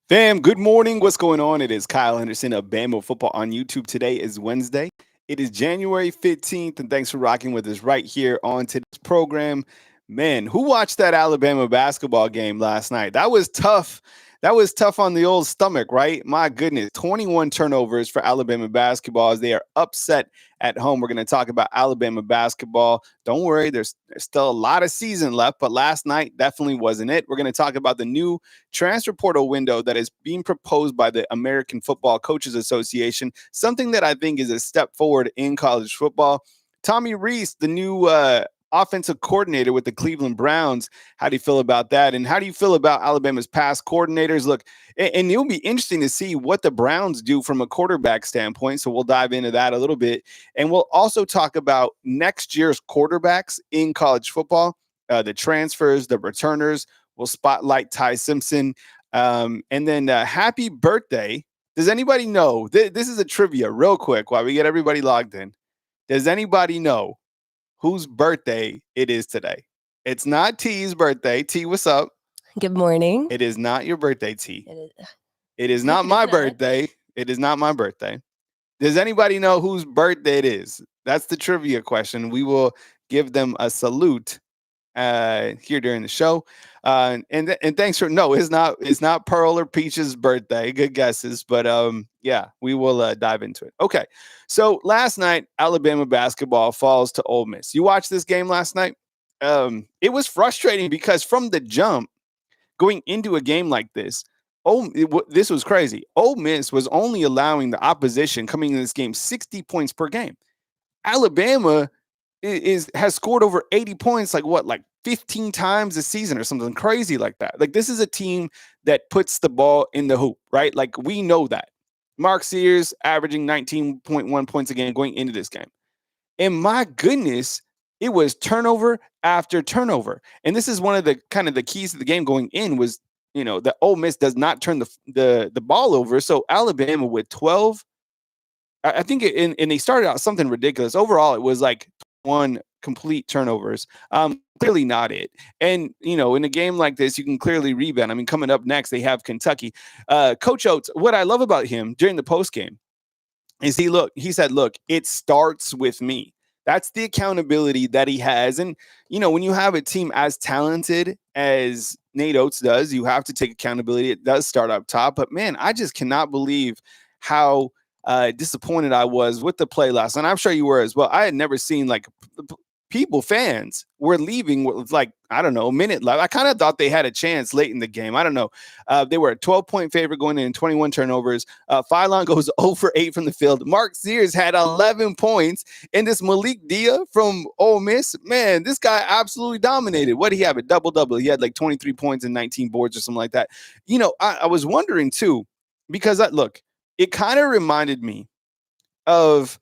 Fam, good morning. What's going on? It is Kyle Henderson of Bama Football on YouTube. Today is Wednesday. It is January 15th, and thanks for rocking with us right here on today's program. Man, who watched that Alabama basketball game last night? That was tough. That was tough on the old stomach, right? My goodness, 21 turnovers for Alabama basketball as they are upset at home. We're going to talk about Alabama basketball. Don't worry, there's still a lot of season left, but last night definitely wasn't it. We're going to talk about the new transfer portal window that is being proposed by the American Football Coaches Association, something that I think is a step forward in college football. Tommy Rees, the new offensive coordinator with the Cleveland Browns. How do you feel about that? And how do you feel about Alabama's past coordinators? Look, and it'll be interesting to see what the Browns do from a quarterback standpoint. So we'll dive into that a little bit. And we'll also talk about next year's quarterbacks in college football, the transfers, the returners. We'll spotlight Ty Simpson. And then happy birthday. Does anybody know? This is a trivia real quick while we get everybody logged in. Does anybody know whose birthday it is today? It's not T's birthday. T, what's up? Good morning. It is not your birthday, T. It is. It is not my birthday. It is not my birthday. Does anybody know whose birthday it is? That's the trivia question. We will give them a salute here during the show. And thanks for it's not Pearl or Peach's birthday. Good guesses, but yeah, we will dive into it. Okay, so last night Alabama basketball falls to Ole Miss. You watched this game last night. It was frustrating because from the jump, going into a game like this, this was crazy. Ole Miss was only allowing the opposition coming in this game 60 points per game. Alabama has scored over 80 points, like 15 times a season or something crazy like that. Like, this is a team that puts the ball in the hoop, right? Like, we know that. Mark Sears averaging 19.1 points a game going into this game. And my goodness, it was turnover after turnover. And this is one of the kind of the keys to the game going in was, that Ole Miss does not turn the ball over. So Alabama with 12, I think, and they started out something ridiculous. Overall, it was like one complete turnovers. Clearly not it. And, in a game like this, you can clearly rebound. I mean, coming up next, they have Kentucky. Coach Oates, what I love about him during the post game is he said, look, it starts with me. That's the accountability that he has. And, when you have a team as talented as Nate Oates does, you have to take accountability. It does start up top. But, man, I just cannot believe how disappointed I was with the play last night. I'm sure you were as well. I had never seen fans were leaving with I don't know, a minute left. I kind of thought they had a chance late in the game. I don't know. They were a 12-point favorite going in 21 turnovers. Phylon goes 0 for 8 from the field. Mark Sears had 11 points. And this Malik Dia from Ole Miss, man, this guy absolutely dominated. What did he have? A double-double. He had 23 points and 19 boards or something like that. I was wondering too, because look, it kind of reminded me of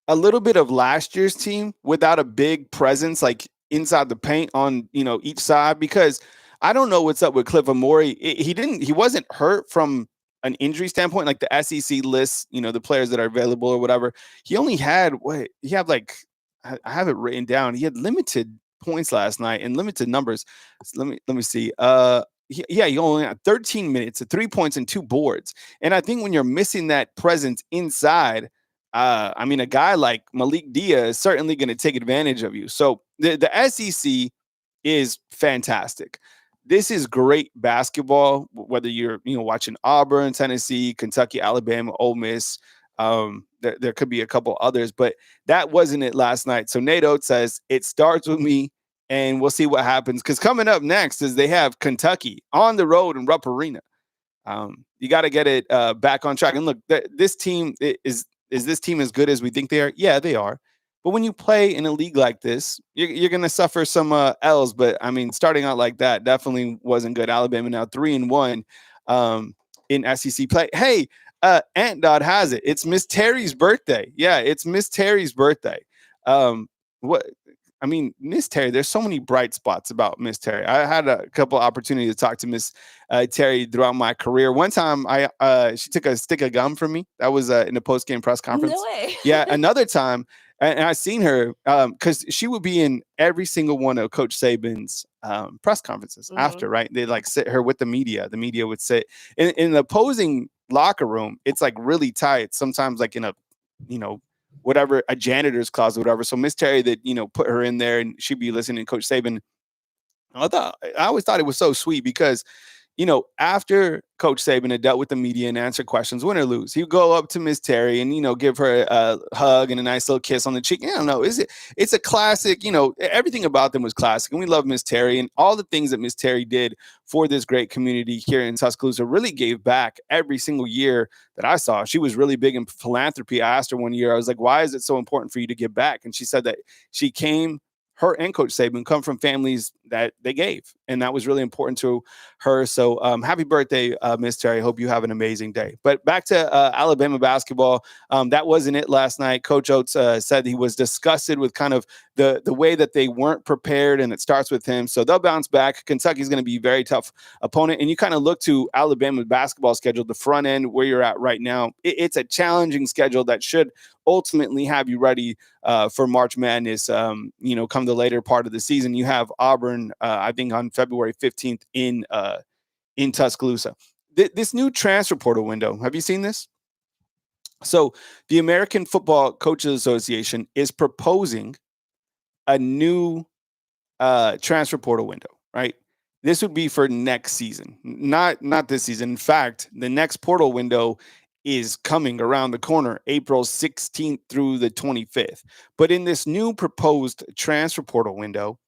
a little bit of last year's team without a big presence inside the paint on each side, because I don't know what's up with Cliff Amore. He wasn't hurt from an injury standpoint, like the SEC lists, the players that are available or whatever. He only had I have it written down. He had limited points last night and limited numbers. So let me see. He only had 13 minutes, 3 points and 2 boards. And I think when you're missing that presence inside, a guy like Malik Dia is certainly going to take advantage of you. So the SEC is fantastic. This is great basketball, whether you're watching Auburn, Tennessee, Kentucky, Alabama, Ole Miss. There could be a couple others, but that wasn't it last night. So Nate Oates says it starts with me, and we'll see what happens. Because coming up next is they have Kentucky on the road in Rupp Arena. You got to get it back on track. And look, this team is this team as good as we think they are? Yeah, they are. But when you play in a league like this, you're going to suffer some L's. But, starting out like that definitely wasn't good. Alabama now 3-1 in SEC play. Hey, Ant Dot has it. It's Miss Terry's birthday. Yeah, it's Miss Terry's birthday. Miss Terry, there's so many bright spots about Miss Terry. I had a couple opportunities to talk to Miss Terry throughout my career. One time, she took a stick of gum from me. That was in a post-game press conference. No way. Yeah, another time, and I seen her because she would be in every single one of Coach Saban's press conferences after, right? They like sit her with the media. The media would sit in the opposing locker room. It's like really tight. Sometimes like in a, whatever, a janitor's closet, whatever. So Miss Terry that, put her in there and she'd be listening to Coach Saban. I always thought it was so sweet because after Coach Saban had dealt with the media and answered questions, win or lose, he'd go up to Miss Terry and, give her a hug and a nice little kiss on the cheek. I don't know. It's a classic, everything about them was classic. And we love Miss Terry, and all the things that Miss Terry did for this great community here in Tuscaloosa really gave back every single year that I saw. She was really big in philanthropy. I asked her one year, I was like, why is it so important for you to give back? And she said that her and Coach Saban come from families that they gave, and that was really important to her. So happy birthday, Miss Terry. Hope you have an amazing day. But back to Alabama basketball. That wasn't it last night. Coach Oates said he was disgusted with kind of the way that they weren't prepared, and it starts with him. So they'll bounce back. Kentucky's going to be a very tough opponent, and you kind of look to Alabama basketball schedule, the front end where you're at right now. It's a challenging schedule that should ultimately have you ready for March Madness. Come the later part of the season, you have Auburn, I think on February 15th in Tuscaloosa. This new transfer portal window, have you seen this? So the American Football Coaches Association is proposing a new transfer portal window, right? This would be for next season, not this season. In fact, the next portal window is coming around the corner, April 16th through the 25th. But in this new proposed transfer portal window,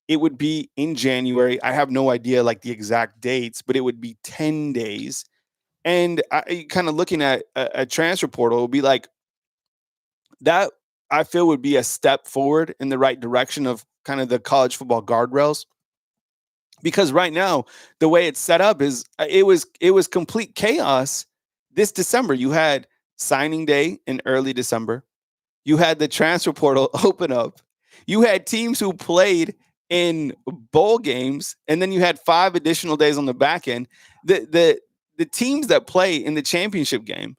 it would be in January. I have no idea like the exact dates, but it would be 10 days. And I kind of looking at a transfer portal would be like that. I feel would be a step forward in the right direction of kind of the college football guardrails. Because right now, the way it's set up is it was complete chaos. This December, you had signing day in early December. You had the transfer portal open up. You had teams who played in bowl games, and then you had 5 additional days on the back end. The teams that play in the championship game,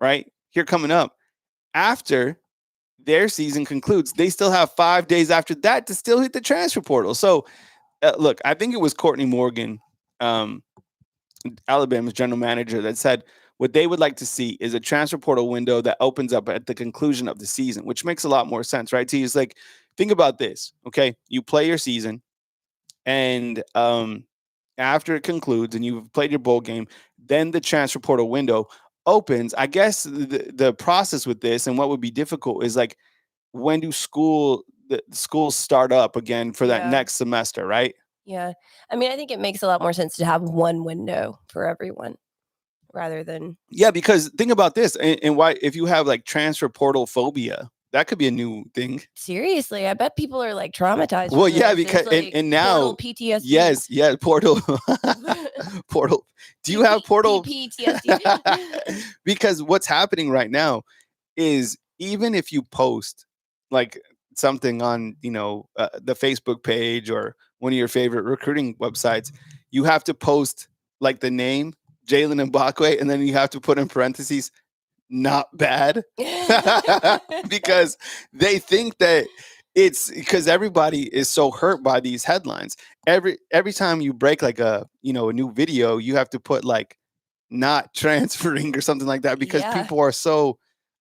right, here coming up, after their season concludes, they still have 5 days after that to still hit the transfer portal. So, look, I think it was Courtney Morgan, Alabama's general manager, that said what they would like to see is a transfer portal window that opens up at the conclusion of the season, which makes a lot more sense, right? T is like, think about this, okay? You play your season, and after it concludes and you've played your bowl game, then the transfer portal window opens. I guess the process with this and what would be difficult is like, when do schools start up again for that next semester, right? Yeah. I mean, I think it makes a lot more sense to have one window for everyone rather than. Yeah, because think about this, and why, if you have like transfer portal phobia, that could be a new thing. Seriously, I bet people are like traumatized. Well, yeah, because like and now portal PTSD. Yes, portal. Portal. Do you have portal PTSD? Because what's happening right now is, even if you post like something on the Facebook page or one of your favorite recruiting websites, you have to post like the name Jalen Mbakwe, and then you have to put in parentheses, not bad. Because they think that it's because everybody is so hurt by these headlines. Every time you break like a new video, you have to put like not transferring or something like that, because people are so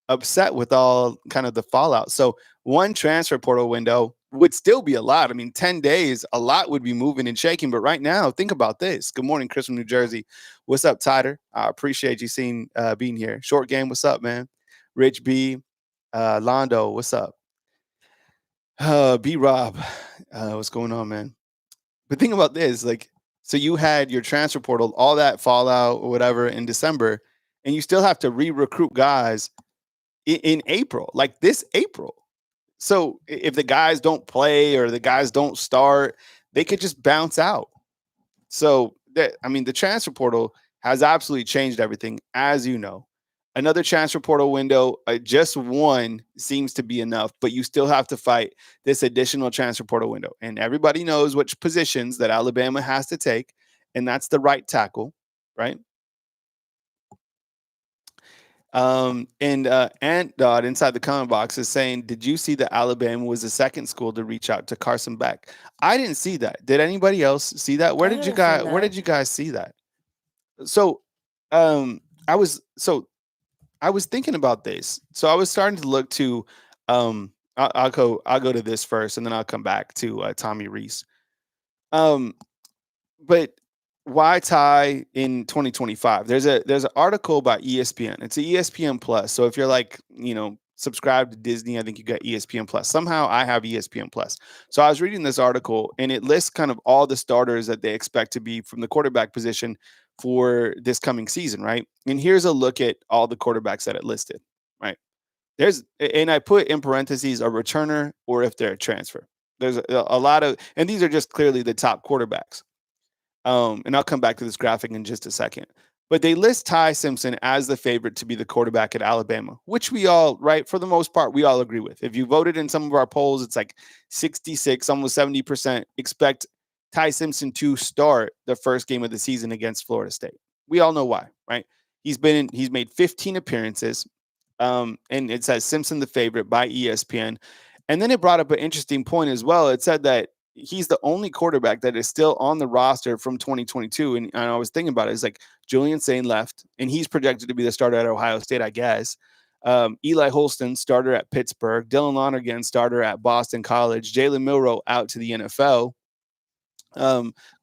upset with all kind of the fallout. So one transfer portal window would still be a lot. I mean, 10 days, a lot would be moving and shaking. But right now, think about this. Good morning, Chris from New Jersey. What's up, Tyler? I appreciate you being here. Short game, what's up, man? Rich B, Londo, what's up? B Rob, what's going on, man? But think about this, like, so you had your transfer portal, all that fallout or whatever in December, and you still have to re-recruit guys in April, like this April. So if the guys don't play or the guys don't start, they could just bounce out. So the transfer portal has absolutely changed everything, as you know. Another transfer portal window, just one seems to be enough, but you still have to fight this additional transfer portal window. And everybody knows which positions that Alabama has to take, and that's the right tackle, right? And Ant Dot inside the comment box is saying, "Did you see that Alabama was the second school to reach out to Carson Beck?" I didn't see that. Did anybody else see that? I haven't seen Where that. did you guys see that? So, um, I was so I was thinking about this. So I was starting to look to, I'll go to this first, and then I'll come back to Tommy Rees. Um, but why tie in 2025? There's an article by ESPN. It's a ESPN Plus. So if you're like, subscribed to Disney, I think you got ESPN Plus. Somehow I have ESPN Plus. So I was reading this article, and it lists kind of all the starters that they expect to be from the quarterback position for this coming season, right? And here's a look at all the quarterbacks that it listed, right? And I put in parentheses a returner or if they're a transfer. There's a lot of, and these are just clearly the top quarterbacks. And I'll come back to this graphic in just a second. But they list Ty Simpson as the favorite to be the quarterback at Alabama, which we all, right, for the most part, we all agree with. If you voted in some of our polls, it's like 66, almost 70% expect Ty Simpson to start the first game of the season against Florida State. We all know why, right? He's made 15 appearances, and it says Simpson the favorite by ESPN. And then it brought up an interesting point as well. It said that he's the only quarterback that is still on the roster from 2022. And I was thinking about it. It's like Julian Sain left, and he's projected to be the starter at Ohio State, I guess. Eli Holston, starter at Pittsburgh. Dylan Lonergan, starter at Boston College. Jalen Milroe out to the NFL.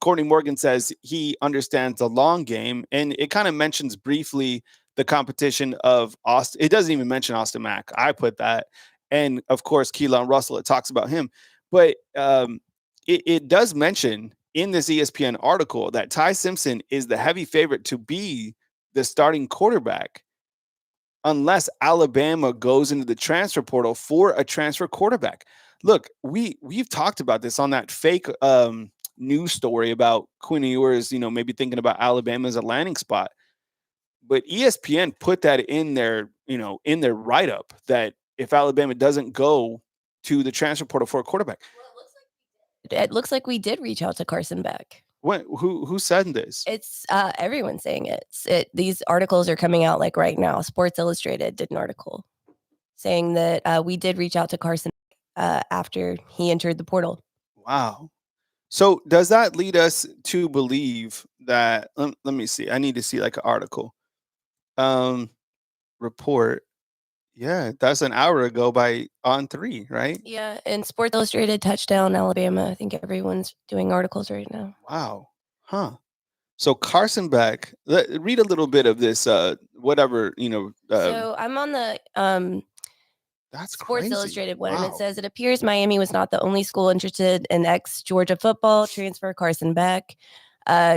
Courtney Morgan says he understands the long game, and it kind of mentions briefly the competition of Austin. It doesn't even mention Austin Mack. I put that. And of course, Keelan Russell, it talks about him. But it does mention in this ESPN article that Ty Simpson is the heavy favorite to be the starting quarterback unless Alabama goes into the transfer portal for a transfer quarterback. Look, we've talked about this on that fake news story about Quinn Ewers, maybe thinking about Alabama as a landing spot. But ESPN put that in their write-up that if Alabama doesn't go to the transfer portal for a quarterback. It looks like we did reach out to Carson Beck. Who said this? It's everyone's saying it. These articles are coming out like right now. Sports Illustrated did an article saying that we did reach out to Carson after he entered the portal. Wow. So does that lead us to believe that? Let me see. I need to see like an article. Report. Yeah, that's an hour ago by On3, right? Yeah, and Sports Illustrated, Touchdown, Alabama. I think everyone's doing articles right now. Wow. Huh. So Carson Beck, read a little bit of this, whatever, so I'm on the that's Sports crazy. Illustrated one, Wow. and it says, it appears Miami was not the only school interested in ex-Georgia football transfer Carson Beck.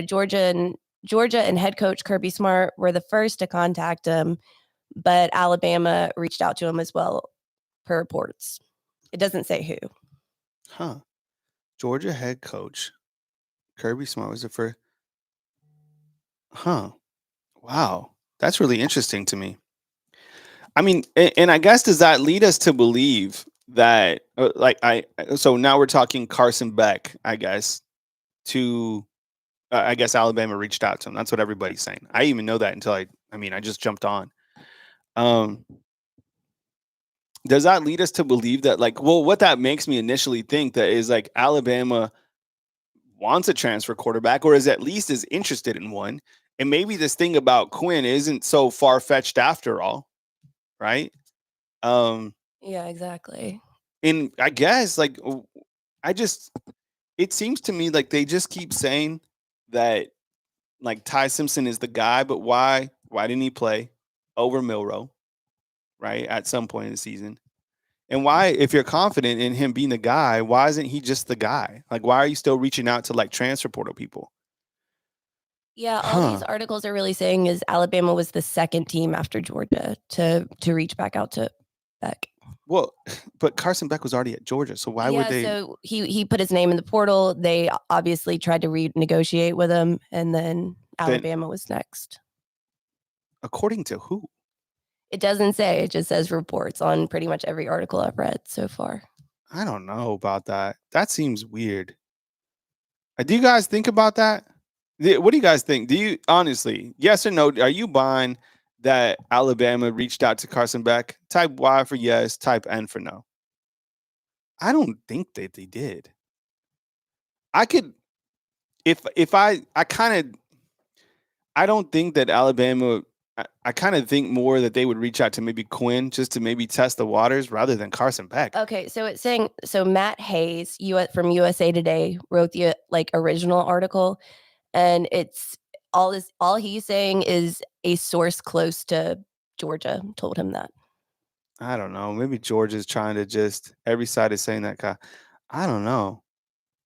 Georgia and head coach Kirby Smart were the first to contact him, but Alabama reached out to him as well, per reports. It doesn't say who. Huh. Georgia head coach Kirby Smart was the first. Huh. Wow. That's really interesting to me. I mean, and I guess does that lead us to believe that, so now we're talking Carson Beck, I guess, to, I guess Alabama reached out to him. That's what everybody's saying. I even know that until I just jumped on. Does that lead us to believe that, what that makes me initially think that is like Alabama wants a transfer quarterback, or is at least is interested in one. And maybe this thing about Quinn isn't so far-fetched after all, right? Yeah, exactly. And I guess it seems to me like they just keep saying that like Ty Simpson is the guy, but why didn't he play over Milroe, right, at some point in the season? And why, if you're confident in him being the guy, why isn't he just the guy? Like, why are you still reaching out to like transfer portal people? Yeah, all these articles are really saying is Alabama was the second team after Georgia to reach back out to Beck. Well, but Carson Beck was already at Georgia, so why would they? So he put his name in the portal. They obviously tried to renegotiate with him, and then Alabama was next. According to who? It doesn't say. It just says reports on pretty much every article I've read so far. I don't know about that. That seems weird. Do you guys think about that? What do you guys think? Do you honestly, yes or no, are you buying that Alabama reached out to Carson Beck? Type Y for yes, type N for no. I don't think that they did. I could if I kind of I don't think that Alabama. I kind of think more that they would reach out to maybe Quinn just to maybe test the waters rather than Carson Beck. Okay, so it's saying Matt Hayes, from USA Today, wrote the original article, and it's all he's saying is a source close to Georgia told him that. I don't know. Maybe Georgia's trying to just every side is saying that guy. I don't know.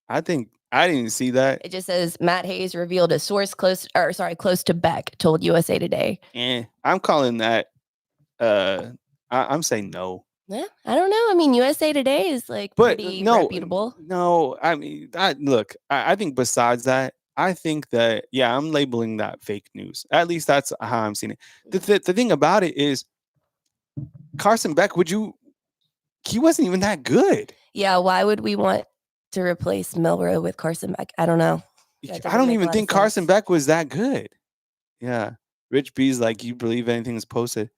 I think I didn't see that. It just says Matt Hayes revealed a source close to Beck told USA Today. I'm calling that. I'm saying no. Yeah, I don't know. I mean, USA Today is pretty reputable. No, I mean, I think besides that, I think that I'm labeling that fake news. At least that's how I'm seeing it. The thing about it is, Carson Beck, he wasn't even that good. Yeah, why would we want to replace Milroe with Carson Beck? I don't know. I don't even think Carson Beck was that good. Yeah. Rich B's like, you believe anything is posted.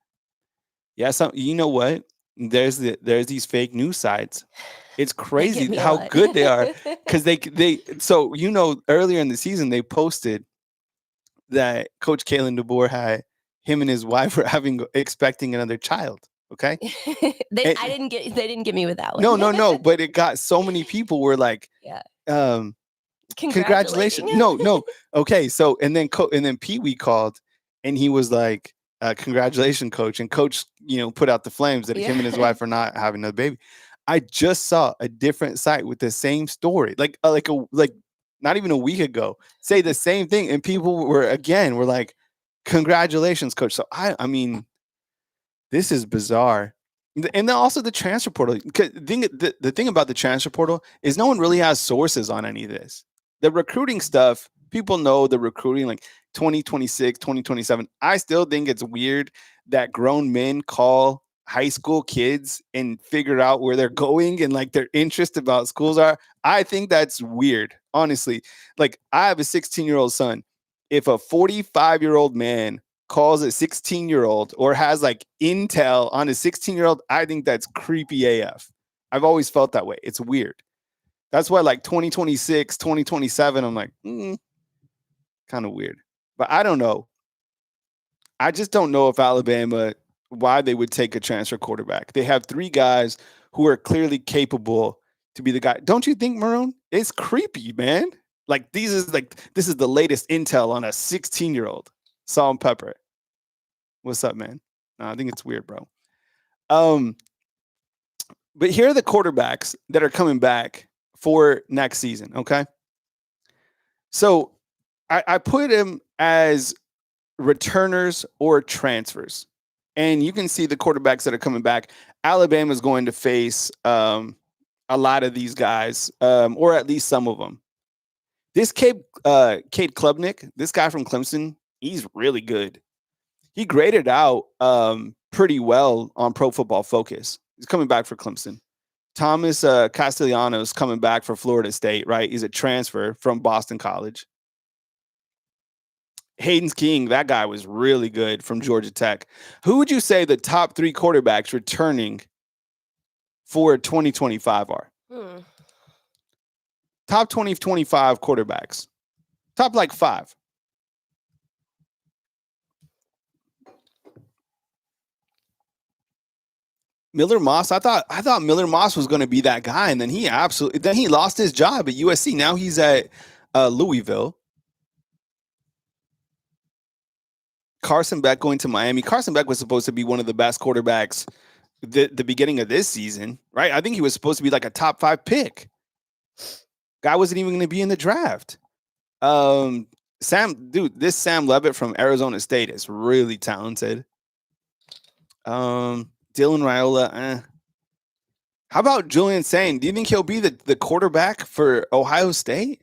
Yeah, you know what? There's these fake news sites. It's crazy how good they are. Because so earlier in the season they posted that Coach Kalen DeBoer had him and his wife were expecting another child. Okay. They didn't get me with that one. No. But it got so many people were like, congratulations. No. Okay. So, and then Pee Wee called and he was like, congratulations, Coach. And Coach, put out the flames that him and his wife are not having a baby. I just saw a different site with the same story, like not even a week ago, say the same thing. And people were like, congratulations, Coach. So I mean, this is bizarre. And then also the transfer portal. The thing about the transfer portal is no one really has sources on any of this. The recruiting stuff, people know the recruiting like 2026, 2027. I still think it's weird that grown men call high school kids and figure out where they're going and like their interest about schools are. I think that's weird, honestly. Like I have a 16-year-old son. If a 45-year-old man calls a 16-year-old or has like intel on a 16-year-old, I think that's creepy AF. I've always felt that way. It's weird. That's why like 2026, 2027, I'm like, kind of weird. But I don't know. I just don't know if Alabama, why they would take a transfer quarterback. They have 3 guys who are clearly capable to be the guy. Don't you think, Maroon? It's creepy, man. Like this is the latest intel on a 16-year-old. Salt and pepper. What's up, man? No, I think it's weird, bro. But here are the quarterbacks that are coming back for next season, okay? So I put them as returners or transfers. And you can see the quarterbacks that are coming back. Alabama's going to face a lot of these guys, or at least some of them. This Cade Klubnik, this guy from Clemson, he's really good. He graded out pretty well on Pro Football Focus. He's coming back for Clemson. Thomas Castellanos coming back for Florida State, right? He's a transfer from Boston College. Hayden's King, that guy was really good from Georgia Tech. Who would you say the top 3 quarterbacks returning for 2025 are? Top 2025 quarterbacks. Top 5. Miller Moss. I thought Miller Moss was going to be that guy, and then he lost his job at USC. Now he's at Louisville. Carson Beck going to Miami. Carson Beck was supposed to be one of the best quarterbacks the beginning of this season, right? I think he was supposed to be like a top 5 pick. Guy wasn't even going to be in the draft. This Sam Levitt from Arizona State is really talented. Dylan Raiola. How about Julian Sain? Do you think he'll be the quarterback for Ohio State?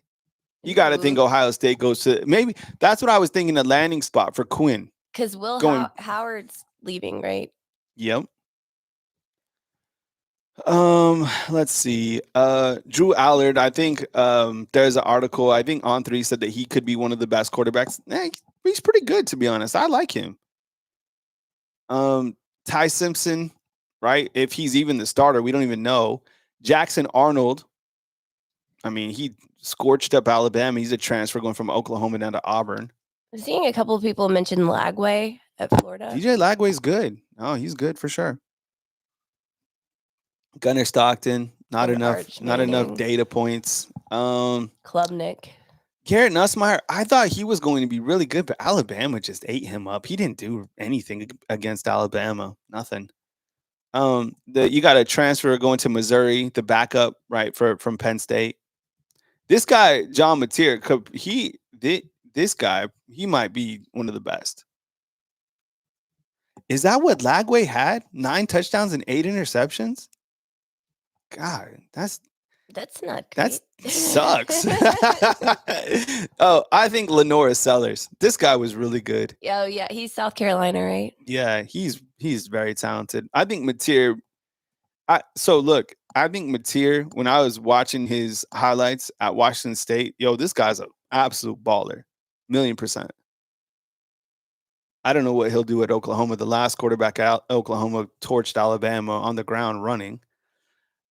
You got to think Ohio State goes to maybe that's what I was thinking, a landing spot for Quinn. Because Howard's leaving, right? Yep. Let's see. Drew Allard, I think there's an article, I think On3 said that he could be one of the best quarterbacks. He's pretty good, to be honest. I like him. Ty Simpson, right? If he's even the starter, we don't even know. Jackson Arnold, I mean, he scorched up Alabama. He's a transfer going from Oklahoma down to Auburn. I'm seeing a couple of people mention Lagway at Florida. DJ Lagway's good. Oh, he's good for sure. Gunnar Stockton, not And enough Arch enough Manning. data points. Klubnik. Garrett Nussmeier, I thought he was going to be really good, but Alabama just ate him up. He didn't do anything against Alabama. Nothing. You got a transfer going to Missouri, the backup, right, from Penn State. This guy, John Mateer, this guy, he might be one of the best. Is that what Lagway had? 9 touchdowns and 8 interceptions? God, that's not great. That sucks. Oh, I think Lenora Sellers. This guy was really good. Oh yeah, he's South Carolina, right? Yeah, he's very talented. I think Mateer. I think Mateer, when I was watching his highlights at Washington State, this guy's an absolute baller, 1,000,000%. I don't know what he'll do at Oklahoma. The last quarterback out Oklahoma torched Alabama on the ground running.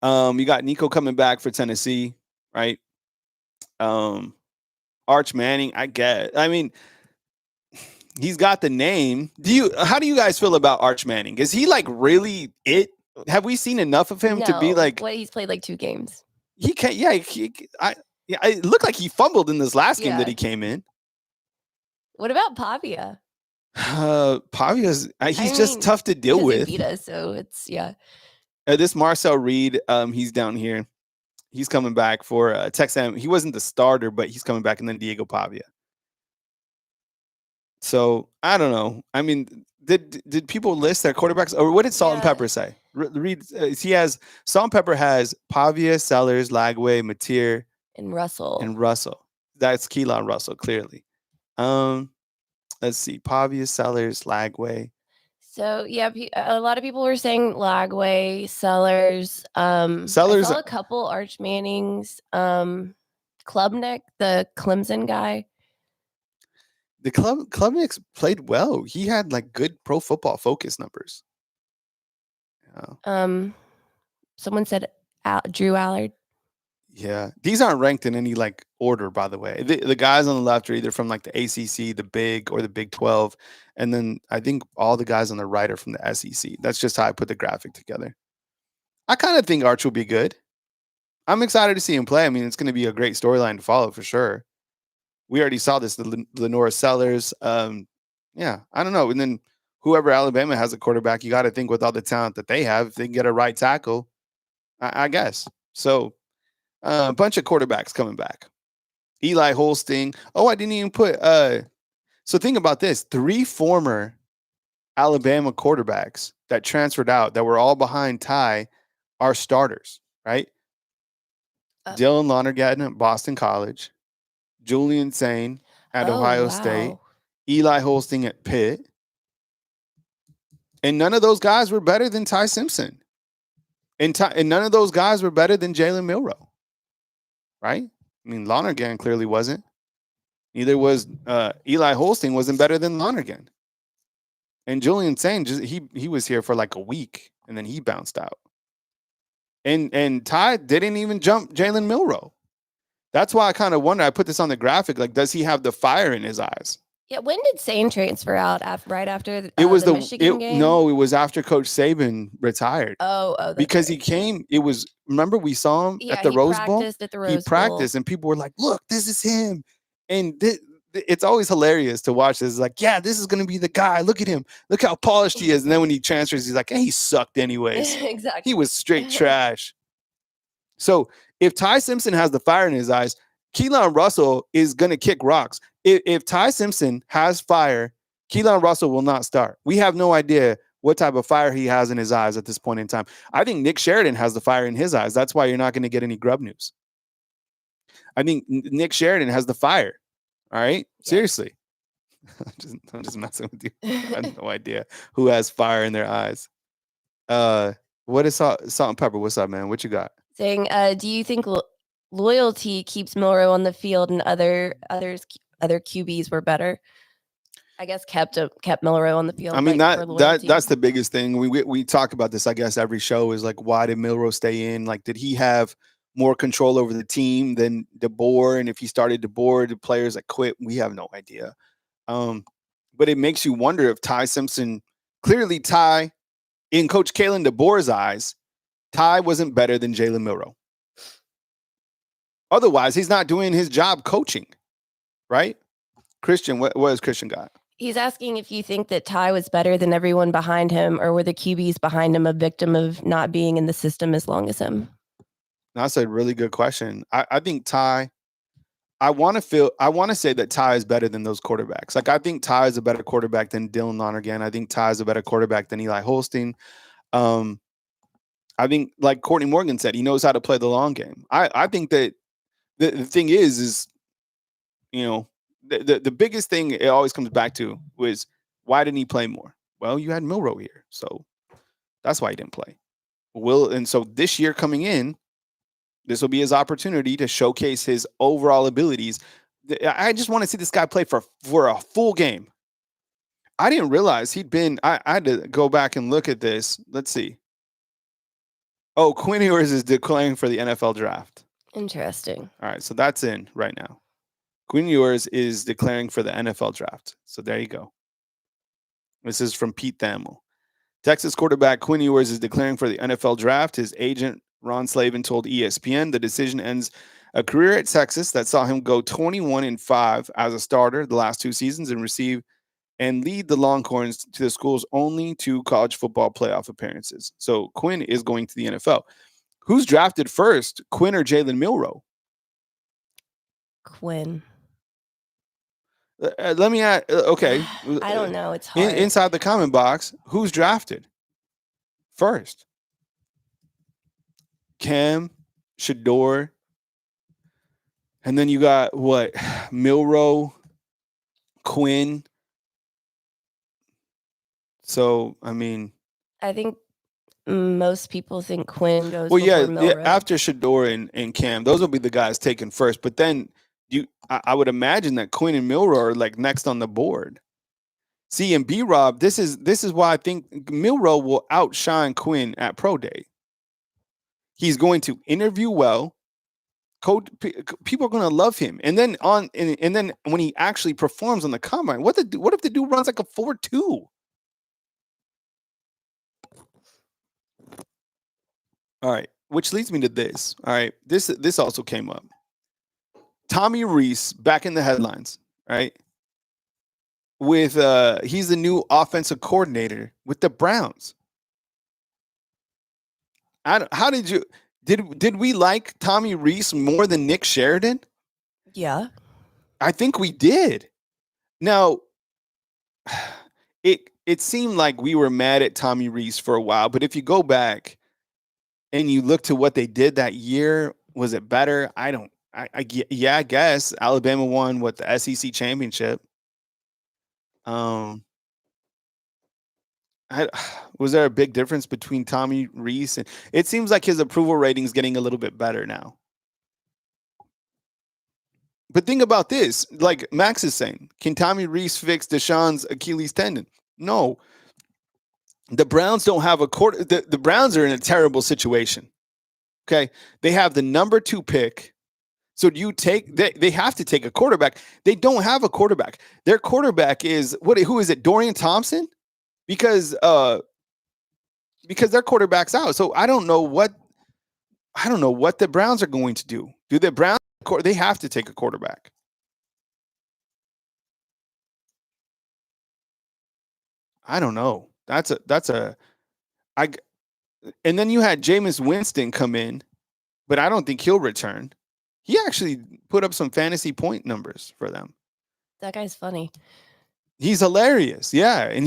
You got Nico coming back for Tennessee, right? Arch Manning, I get. I mean, he's got the name. How do you guys feel about Arch Manning? Is he like really it? Have we seen enough of him to be like? What, he's played like 2 games. He can't. Yeah, it looked like he fumbled in this last game that he came in. What about Pavia? Pavia's he's just tough to deal with. He beat us, so it's This Marcel Reed, he's down here. He's coming back for Texas A&M. He wasn't the starter, but he's coming back, and then Diego Pavia. So I don't know. I mean, did people list their quarterbacks, or what did Salt and Pepper say? Reed, he has Salt and Pepper has Pavia, Sellers, Lagway, Mateer, and Russell. That's Keelan Russell, clearly. Let's see, Pavia, Sellers, Lagway. So yeah, a lot of people were saying Lagway, Sellers. I saw a couple Arch Mannings. Klubnik, the Clemson guy. The Klubnik played well. He had like good Pro Football Focus numbers. Yeah. Someone said Drew Allard. Yeah, these aren't ranked in any like order, by the way. The guys on the left are either from like the ACC, the Big, or the Big 12, and then I think all the guys on the right are from the SEC. That's just how I put the graphic together. I kind of think Arch will be good. I'm excited to see him play. I mean, it's going to be a great storyline to follow for sure. We already saw this, the Lenora Sellers. Yeah, I don't know. And then whoever Alabama has a quarterback, you got to think with all the talent that they have, if they can get a right tackle, I guess. So a bunch of quarterbacks coming back. Eli Holsting. Oh, I didn't even put. So think about this: 3 former Alabama quarterbacks that transferred out that were all behind Ty are starters, right? Dylan Lonergan at Boston College, Julian Sain at Ohio State, Eli Holsting at Pitt, and none of those guys were better than Ty Simpson, and none of those guys were better than Jalen Milroe. Right? I mean, Lonergan clearly wasn't. Neither was Eli Holsting. Wasn't better than Lonergan. And Julian Sain, he was here for like a week, and then he bounced out. And Ty didn't even jump Jalen Milroe. That's why I kind of wonder. I put this on the graphic. Like, does he have the fire in his eyes? Yeah. When did Sain transfer out? Right after the Michigan game? No, it was after Coach Saban retired. Oh, because he came. It was. Remember, we saw him at the Rose Bowl. He practiced, and people were like, "Look, this is him." And it's always hilarious to watch this. It's like, yeah, this is going to be the guy. Look at him. Look how polished he is. And then when he transfers, he's like, hey, he sucked anyways. Exactly. He was straight trash. So if Ty Simpson has the fire in his eyes, Keelan Russell is going to kick rocks. If Ty Simpson has fire, Keelan Russell will not start. We have no idea what type of fire he has in his eyes at this point in time. I think Nick Sheridan has the fire in his eyes. That's why you're not going to get any Grub news. I think Nick Sheridan has the fire. All right? Yeah. Seriously. I'm just messing with you. I have no idea who has fire in their eyes. What is Salt and Pepper? What's up, man? What you got? Saying, do you think loyalty keeps Milroe on the field and other QBs were better? I guess kept Milroe on the field. I mean, like, for loyalty. that's the biggest thing. We talk about this, I guess, every show is like, why did Milroe stay in? Like, did he have more control over the team than DeBoer? And if he started DeBoer, the players that quit, we have no idea. But it makes you wonder if Ty Simpson, clearly Ty, in Coach Kalen DeBoer's eyes, Ty wasn't better than Jalen Milroe. Otherwise, he's not doing his job coaching, right? Christian, what has Christian got? He's asking if you think that Ty was better than everyone behind him, or were the QBs behind him a victim of not being in the system as long as him? That's a really good question. I think Ty, I want to say that Ty is better than those quarterbacks. Like, I think Ty is a better quarterback than Dylan Lonergan. I think Ty is a better quarterback than Eli Holstein. I think, like Courtney Morgan said, he knows how to play the long game. I think that the thing is, you know, the biggest thing it always comes back to was, why didn't he play more? Well, you had Milroe here, so that's why he didn't play. And so this year coming in, this will be his opportunity to showcase his overall abilities. I just want to see this guy play for a full game. I didn't realize he'd been. I had to go back and look at this. Let's see. Oh, Quinn Ewers is declaring for the NFL draft. Interesting. All right, so that's in right now. Quinn Ewers is declaring for the NFL draft. So there you go. This is from Pete Thamel. Texas quarterback Quinn Ewers is declaring for the NFL draft. His agent, Ron Slavin, told ESPN the decision ends a career at Texas that saw him go 21-5 as a starter the last 2 seasons and lead the Longhorns to the school's only 2 college football playoff appearances. So Quinn is going to the NFL. Who's drafted first, Quinn or Jalen Milroe? Quinn. Let me add. Okay. I don't know. It's hard. Inside the comment box, who's drafted first? Cam, Shador, and then you got what? Milroe, Quinn. So, I mean, I think most people think Quinn goes. Well, yeah, Milroe. after Shador and Cam, those will be the guys taken first. But then I would imagine that Quinn and Milroe are like next on the board. See, and B-Rob, this is why I think Milroe will outshine Quinn at Pro Day. He's going to interview well. People are going to love him, and then and then when he actually performs on the combine, what if the dude runs like a 4.2? All right, which leads me to this. All right, this also came up. Tommy Rees back in the headlines, right? With he's the new offensive coordinator with the Browns. How did we like Tommy Rees more than Nick Sheridan? Yeah, I think we did. Now, it seemed like we were mad at Tommy Rees for a while, but if you go back and you look to what they did that year, was it better? I guess Alabama won the SEC championship. Was there a big difference between Tommy Rees and it seems like his approval rating is getting a little bit better now. But think about this, like Max is saying, can Tommy Rees fix Deshaun's Achilles tendon? No. The Browns don't have a quarter. The Browns are in a terrible situation. Okay. They have the number 2 pick. So they have to take a quarterback. They don't have a quarterback. Their quarterback is who is it? Dorian Thompson? Because their quarterback's out. So I don't know what the Browns are going to do. Do the Browns they have to take a quarterback? I don't know. And then you had Jameis Winston come in, but I don't think he'll return. He actually put up some fantasy point numbers for them. That guy's funny. He's hilarious. Yeah. And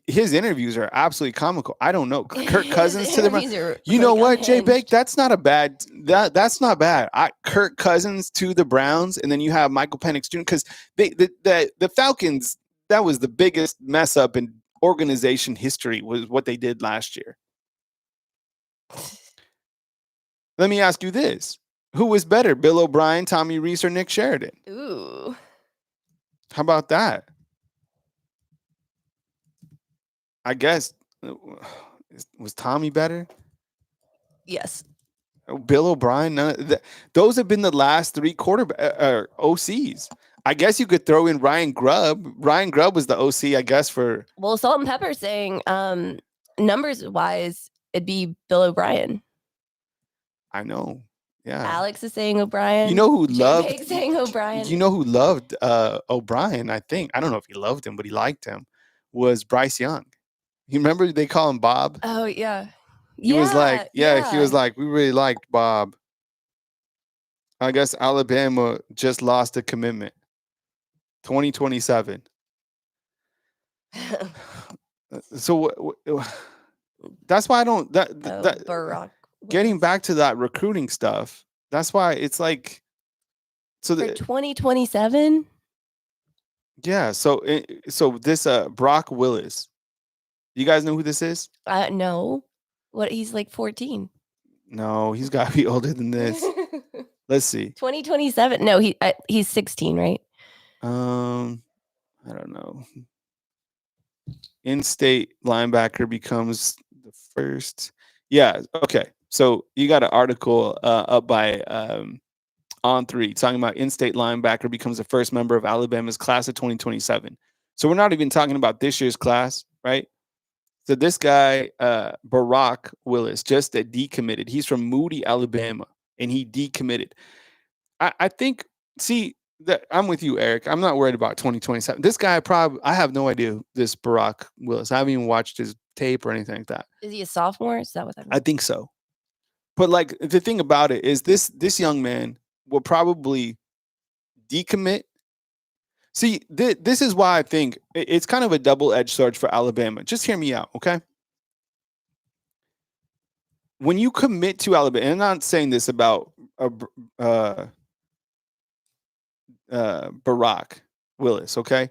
his interviews are absolutely comical. I don't know. Kirk Cousins to the You know what, Jay Bake? That's not bad. Kirk Cousins to the Browns, and then you have Michael Penix Jr. because the Falcons, that was the biggest mess up in organization history was what they did last year. Let me ask you this. Who was better, Bill O'Brien, Tommy Rees, or Nick Sheridan? Ooh. How about that? I guess was Tommy better? Yes. Bill O'Brien. Those have been the last three OCs. I guess you could throw in Ryan Grubb. Ryan Grubb was the OC, I guess, for. Well, Salt and Pepper saying numbers wise, it'd be Bill O'Brien. I know. Yeah. Alex is saying O'Brien. You know who J-Pig loved saying O'Brien. You know who loved O'Brien, I think. I don't know if he loved him, but he liked him. Was Bryce Young. You remember they call him Bob? Oh yeah. He was like, he was like, we really liked Bob. I guess Alabama just lost a commitment. 2027. So that's why I don't Barack getting back to that recruiting stuff. That's why it's like for 2027. Yeah, so this Brock Willis. You guys know who this is? No. What, he's like 14. No, he's got to be older than this. Let's see. 2027. No, he's 16, right? I don't know. In-state linebacker becomes the first. Yeah, okay. So you got an article up by On3 talking about in-state linebacker becomes the first member of Alabama's class of 2027. So we're not even talking about this year's class, right? So this guy, Barack Willis, just decommitted. He's from Moody, Alabama, and he decommitted. I think, see, that I'm with you, Eric. I'm not worried about 2027. This guy I have no idea this Barack Willis. I haven't even watched his tape or anything like that. Is he a sophomore? Is that what that means? I think so. But like the thing about it is this young man will probably decommit. See, this is why I think it's kind of a double-edged sword for Alabama. Just hear me out, okay? When you commit to Alabama, and I'm not saying this about Barack Willis, okay?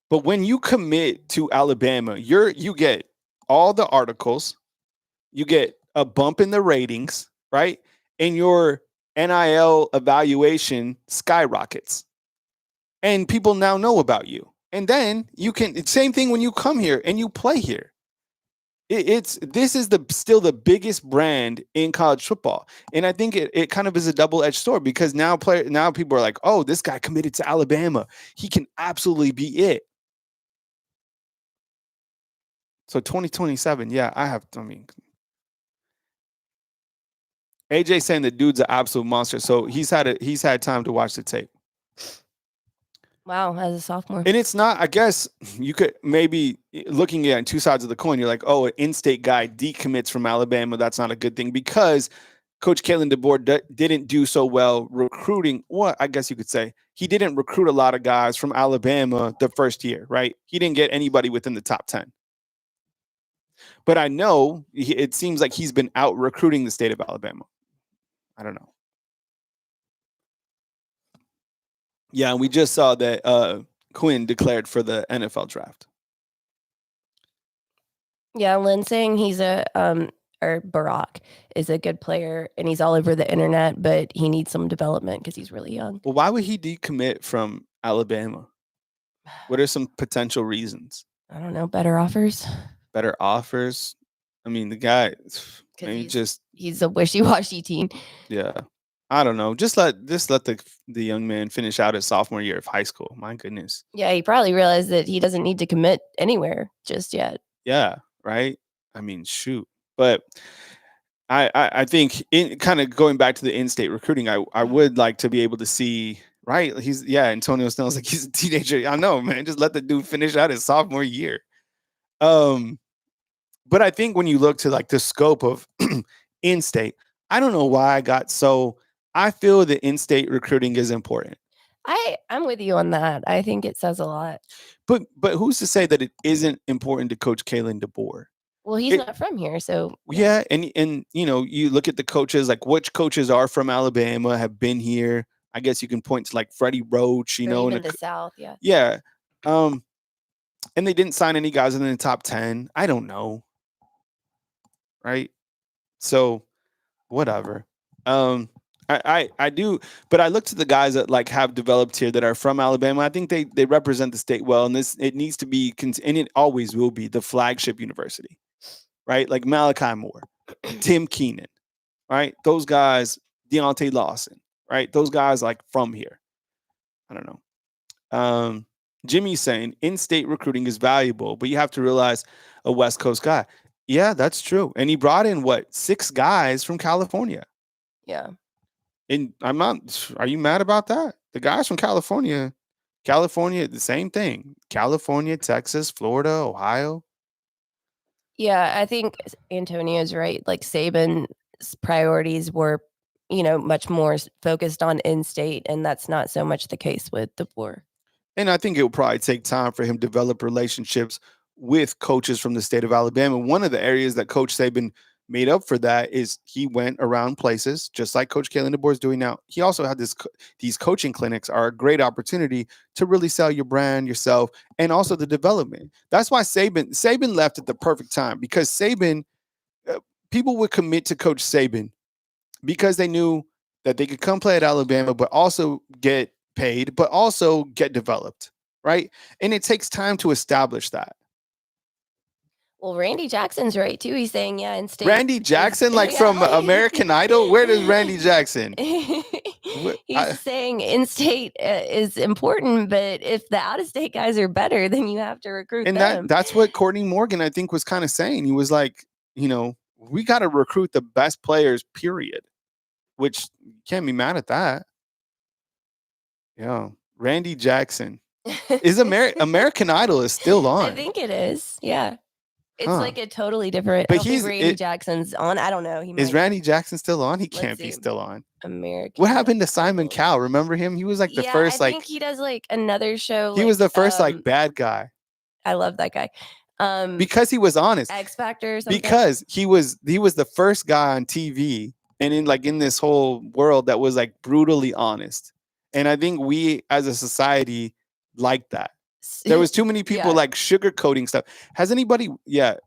But when you commit to Alabama, you get all the articles, you get a bump in the ratings, right? And your NIL evaluation skyrockets. And people now know about you. And then you can, same thing when you come here and you play here. This is still the biggest brand in college football. And I think it kind of is a double-edged sword because now people are like, oh, this guy committed to Alabama. He can absolutely be it. So 2027, yeah, AJ saying the dude's an absolute monster. So he's had time to watch the tape. Wow, as a sophomore. And it's not, I guess you could maybe looking at two sides of the coin, you're like, oh, an in-state guy decommits from Alabama. That's not a good thing because Coach Kalen DeBoer didn't do so well recruiting. What I guess you could say he didn't recruit a lot of guys from Alabama the first year, right? He didn't get anybody within the top 10. But I know it seems like he's been out recruiting the state of Alabama. I don't know. Yeah, and we just saw that Quinn declared for the NFL draft. Yeah, Lynn saying he's or Barack is a good player and he's all over the internet, but he needs some development because he's really young. Well, why would he decommit from Alabama? What are some potential reasons? I don't know. Better offers. Better offers. I mean, the guy maybe he's a wishy-washy teen. Yeah. I don't know. Just let the young man finish out his sophomore year of high school. My goodness. Yeah, he probably realized that he doesn't need to commit anywhere just yet. Yeah, right. I mean, shoot. But I think in kind of going back to the in-state recruiting, I would like to be able to see. Right. Antonio Snell's like he's a teenager. I know, man. Just let the dude finish out his sophomore year. But I think when you look to like the scope of in-state, I don't know why I feel the in-state recruiting is important. I'm with you on that. I think it says a lot. But who's to say that it isn't important to Coach Kalen DeBoer? Well, he's not from here, so yeah. And you look at the coaches, like which coaches are from Alabama, have been here. I guess you can point to like Freddie Roach, or even the South, yeah. Yeah. And they didn't sign any guys in the top 10. I don't know. Right. So whatever. I do, but I look to the guys that like have developed here that are from Alabama. I think they represent the state well, and it needs to be, and it always will be the flagship university, right? Like Malachi Moore, Tim Keenan, right? Those guys, Deontay Lawson, right? Those guys like from here. I don't know. Jimmy's saying in-state recruiting is valuable, but you have to realize a West Coast guy. Yeah, that's true. And he brought in 6 guys from California. Yeah. And I'm not. Are you mad about that? The guys from California, the same thing. California, Texas, Florida, Ohio. Yeah, I think Antonio's right. Like Saban's priorities were, much more focused on in-state, and that's not so much the case with DeBoer. And I think it will probably take time for him to develop relationships with coaches from the state of Alabama. One of the areas that Coach Saban made up for that is he went around places, just like Coach Kalen DeBoer is doing now. He also had these coaching clinics are a great opportunity to really sell your brand, yourself, and also the development. That's why Saban left at the perfect time, because Saban, people would commit to Coach Saban because they knew that they could come play at Alabama, but also get paid, but also get developed, right? And it takes time to establish that. Well, Randy Jackson's right too. He's saying, yeah, in state. Randy Jackson, from American Idol? Where does Randy Jackson? He's saying in-state is important, but if the out-of-state guys are better, then you have to recruit them. And that's what Courtney Morgan, I think, was kind of saying. He was like, we got to recruit the best players, period. Which you can't be mad at that. Yeah, Randy Jackson is American Idol is still on. I think it is. Yeah. It's like a totally different. But Randy Jackson's on. I don't know. Is Randy Jackson still on? He can't be still on. American. What happened to Simon Cowell? Remember him? He was like the first. I think he does like another show. He was the first bad guy. I love that guy. Because he was honest. X Factor or something. Because he was the first guy on TV and in this whole world that was like brutally honest. And I think we as a society like that. There was too many people like sugarcoating stuff. Has anybody? Yeah.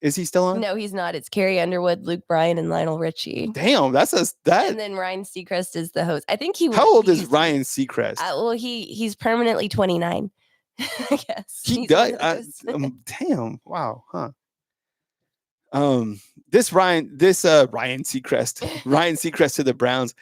Is he still on? No, he's not. It's Carrie Underwood, Luke Bryan, and Lionel Richie. Damn, that. And then Ryan Seacrest is the host. I think he. How old is Ryan Seacrest? Well, he's permanently 29. I guess he does. Damn. Wow. Huh. Ryan Seacrest to the Browns.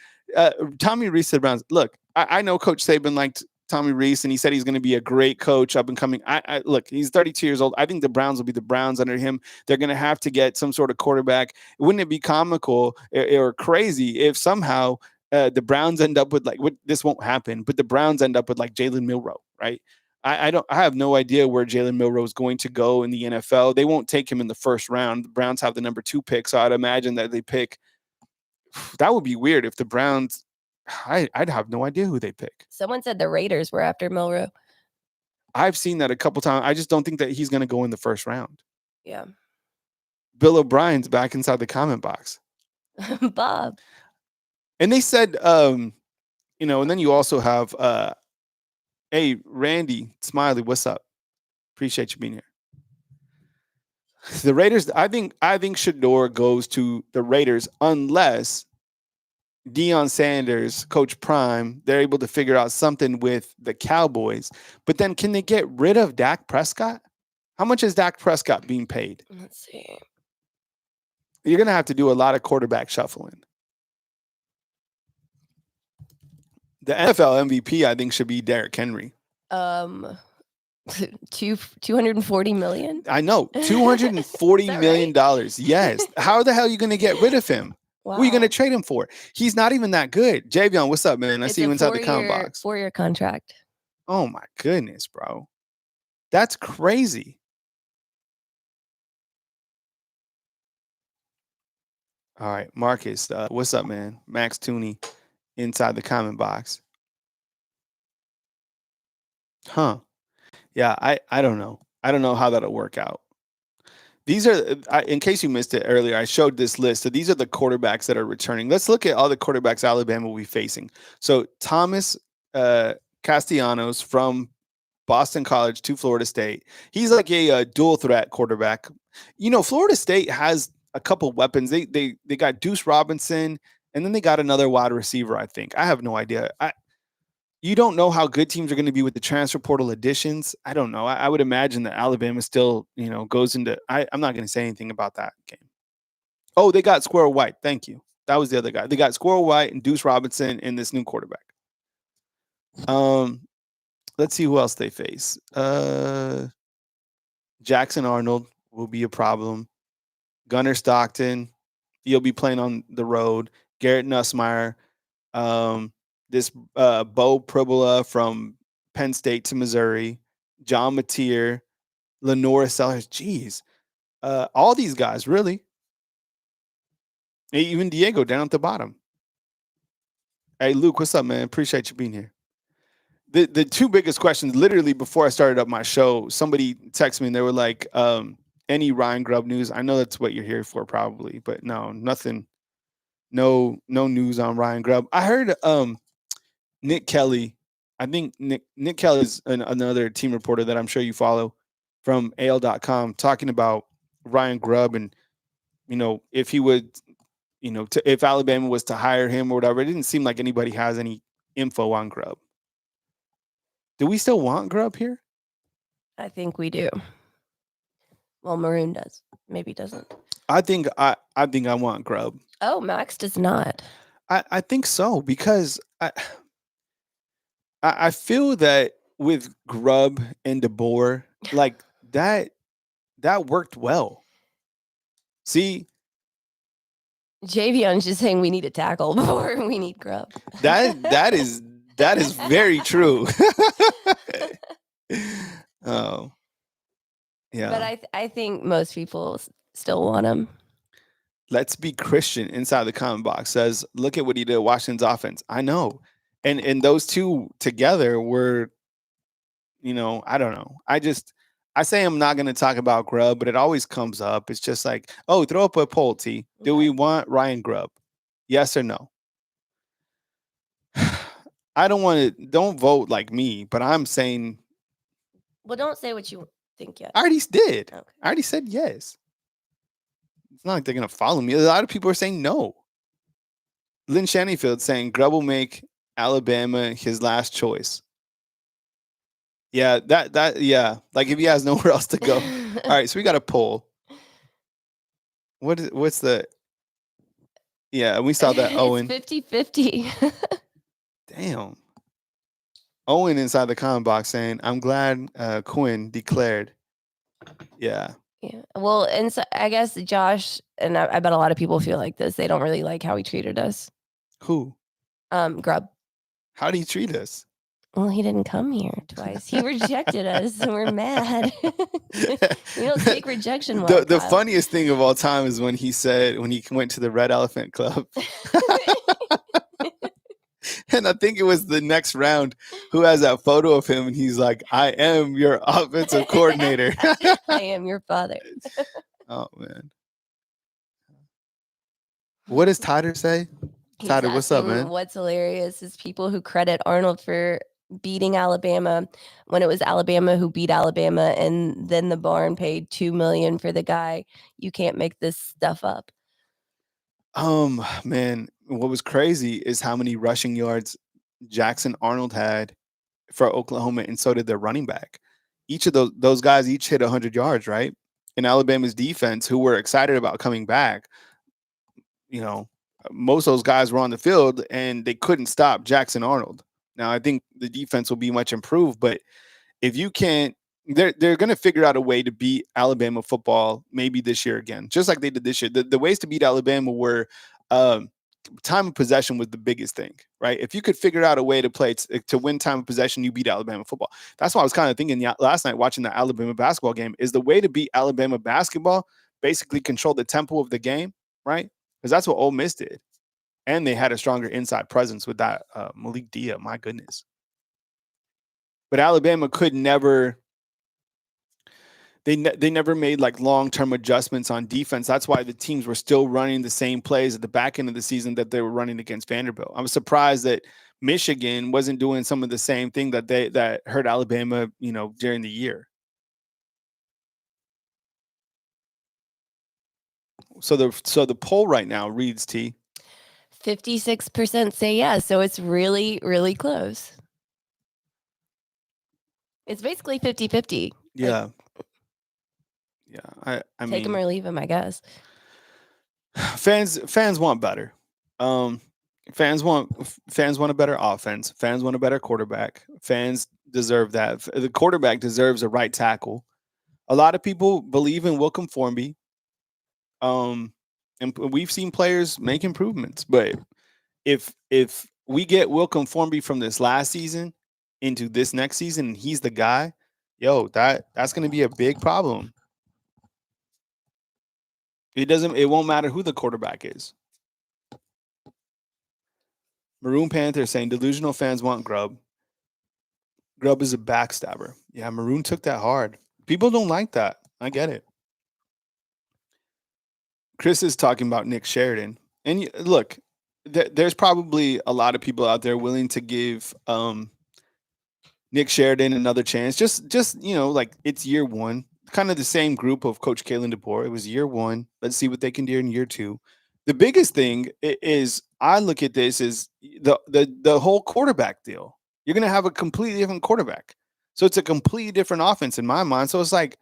Tommy Rees to the Browns. Look, I know Coach Saban liked Tommy Rees, and he said he's going to be a great coach up and coming. I look, he's 32 years old. I think the Browns will be the Browns under him. They're going to have to get some sort of quarterback. Wouldn't it be comical or crazy if somehow the Browns end up with this won't happen, but the Browns end up with like Jalen Milroe, right? I have no idea where Jalen Milroe is going to go in the NFL. They won't take him in the first round. The Browns have the number 2 pick, so I'd imagine that they pick. That would be weird if the Browns. I'd have no idea who they pick. Someone said the Raiders were after Milroe. I've seen that a couple times. I just don't think that he's going to go in the first round. Yeah. Bill O'Brien's back inside the comment box. Bob. And they said, and then you also have, hey, Randy Smiley, what's up? Appreciate you being here. The Raiders, I think Shador goes to the Raiders unless Deion Sanders, Coach Prime, they're able to figure out something with the Cowboys. But then can they get rid of Dak Prescott? How much is Dak Prescott being paid? Let's see. You're going to have to do a lot of quarterback shuffling. The NFL MVP, I think, should be Derrick Henry. $240 million? I know. $240 million. Yes. How the hell are you going to get rid of him? Wow. Who are you going to trade him for? He's not even that good. Javion, what's up, man? I see you inside the comment box. 4-year contract. Oh, my goodness, bro. That's crazy. All right, Marcus, what's up, man? Max Tooney inside the comment box. Huh. Yeah, I don't know. I don't know how that'll work out. These are, in case you missed it earlier, I showed this list. So these are the quarterbacks that are returning. Let's look at all the quarterbacks Alabama will be facing. So Thomas Castellanos from Boston College to Florida State. He's like a dual threat quarterback. Florida State has a couple weapons. They got Deuce Robinson And then they got another wide receiver, I think. I have no idea. You don't know how good teams are going to be with the transfer portal additions. I don't know. I would imagine that Alabama still, goes into. I'm not going to say anything about that game. Oh, they got Squirrel White. Thank you. That was the other guy. They got Squirrel White and Deuce Robinson and this new quarterback. Let's see who else they face. Jackson Arnold will be a problem. Gunnar Stockton, he'll be playing on the road. Garrett Nussmeier, this Bo Pribula from Penn State to Missouri, John Mateer, Lenora Sellers. Jeez, all these guys really. Even Diego down at the bottom. Hey, Luke, what's up, man? Appreciate you being here. The two biggest questions, literally before I started up my show, somebody texted me and they were like, any Ryan Grub news? I know that's what you're here for probably, but no, nothing. No news on Ryan Grub. I heard Nick Kelly. I think Nick Kelly is another team reporter that I'm sure you follow from AL.com talking about Ryan Grub and, if he would, if Alabama was to hire him or whatever. It didn't seem like anybody has any info on Grub. Do we still want Grub here? I think we do. Well, Maroon does. Maybe doesn't. I think I want Grub. Oh, Max does not. I think so because I feel that with Grub and DeBoer, like that worked well. See, Javion's just saying we need a tackle before we need Grub. That is very true. Oh, yeah. But I think most people still want him. Let's Be Christian inside the comment box says, look at what he did at Washington's offense. I know. And those two together were, I don't know. I say I'm not going to talk about Grub, but it always comes up. It's just like, oh, throw up a poll, T. Do we want Ryan Grub? Yes or no? I don't vote like me, but I'm saying. Well, don't say what you think yet. I already did. Okay. I already said yes. It's not like they're going to follow me. A lot of people are saying no. Lynn Shannyfield saying Grub will make Alabama his last choice. Yeah, yeah. Like if he has nowhere else to go. All right, so we got a poll. What's the? Yeah, we saw that Owen. 50-50. Damn. Owen inside the comment box saying, I'm glad Quinn declared. Yeah. Yeah. Well, and so I guess Josh, and I bet a lot of people feel like this. They don't really like how he treated us. Who? Grub. How did he treat us? Well, he didn't come here twice. He rejected us, and we're mad. We don't take rejection well. The funniest thing of all time is when he went to the Red Elephant Club. And I think it was the next round who has that photo of him, and he's like, I am your offensive coordinator. I am your father. Oh, man. What does Tyler say? Tyler, what's up, man? What's hilarious is people who credit Arnold for beating Alabama when it was Alabama who beat Alabama, and then the barn paid $2 million for the guy. You can't make this stuff up. Man, what was crazy is how many rushing yards Jackson Arnold had for Oklahoma, and so did their running back. Each of those guys each hit 100 yards, right? And Alabama's defense, who were excited about coming back, most of those guys were on the field and they couldn't stop Jackson Arnold. Now, I think the defense will be much improved, but if you can't, they're going to figure out a way to beat Alabama football maybe this year again, just like they did this year. The ways to beat Alabama were time of possession was the biggest thing, right? If you could figure out a way to play to win time of possession, you beat Alabama football. That's what I was kind of thinking last night watching the Alabama basketball game. Is the way to beat Alabama basketball basically control the tempo of the game, right? Because that's what Ole Miss did. And they had a stronger inside presence with that Malik Dia. My goodness. But Alabama could never. They never made like long-term adjustments on defense. That's why the teams were still running the same plays at the back end of the season that they were running against Vanderbilt. I was surprised that Michigan wasn't doing some of the same thing that hurt Alabama, during the year. So the poll right now reads, T. 56% say yes. So it's really, really close. It's basically 50-50. Yeah. Yeah. I Take him mean, or leave him, I guess. fans want better. Um, fans want a better offense. Fans want a better quarterback. Fans deserve that. The quarterback deserves a right tackle. A lot of people believe in Welcome Formby. And we've seen players make improvements, but if we get Welcome Formby from this last season into this next season, and he's the guy, that's going to be a big problem. It won't matter who the quarterback is. Maroon Panther saying delusional fans want Grub. Grub is a backstabber. Yeah, Maroon took that hard. People don't like that. I get it. Chris is talking about Nick Sheridan. And look, there's probably a lot of people out there willing to give Nick Sheridan another chance. Just like it's year one. Kind of the same group of Coach Kalen DeBoer. It was year one. Let's see what they can do in year two. The biggest thing is I look at this as the whole quarterback deal. You're gonna have a completely different quarterback. So it's a completely different offense in my mind. So it's like,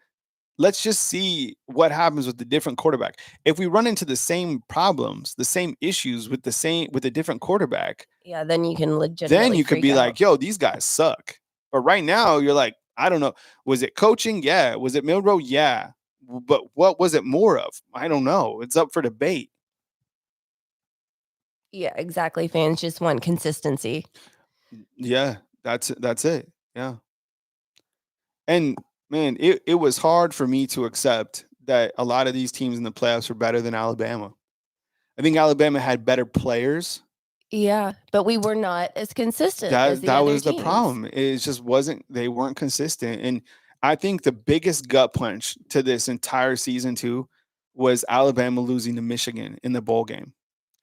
let's just see what happens with the different quarterback. If we run into the same problems, the same issues with a different quarterback, Yeah, then you can legitimately then you could be like, yo, these guys suck. But right now, you're like, I don't know. Was it coaching? Yeah. Was it Milroe? Yeah. But what was it more of? I don't know. It's up for debate. Yeah, exactly. Fans just want consistency. Yeah, that's it. Yeah. And man, it was hard for me to accept that a lot of these teams in the playoffs were better than Alabama. I think Alabama had better players. Yeah, but we were not as consistent as the That other was the teams. problem. It just wasn't. They weren't consistent, and I think the biggest gut punch to this entire season too was Alabama losing to Michigan in the bowl game,